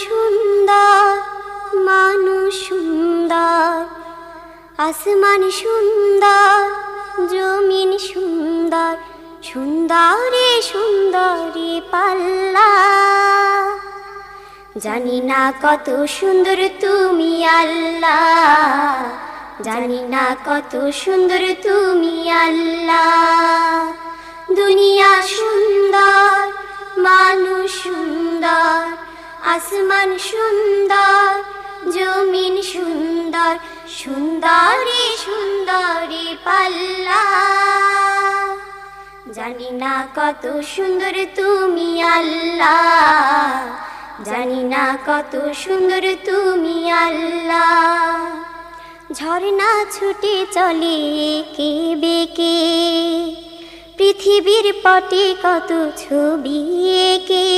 সুন্দর, মানুষ সুন্দর, আসমান সুন্দর, জমিন সুন্দর, সুন্দরে সুন্দরে পাল্লা। জানি না কত সুন্দর তুমি আল্লাহ, জানি না কত সুন্দর তুমি আল্লাহ। দুনিয়া সুন্দর, মানুষ সুন্দর, আসমান সুন্দর, জমিন সুন্দর, সুন্দরে সুন্দরে পাল্লা। জানি না কত সুন্দর তুমি আল্লাহ, জানি না কত সুন্দর তুমি আল্লাহ। ঝর্ণা ছুটে চলে কে বেকে, পৃথিবীর পটে কত ছবি এঁকে।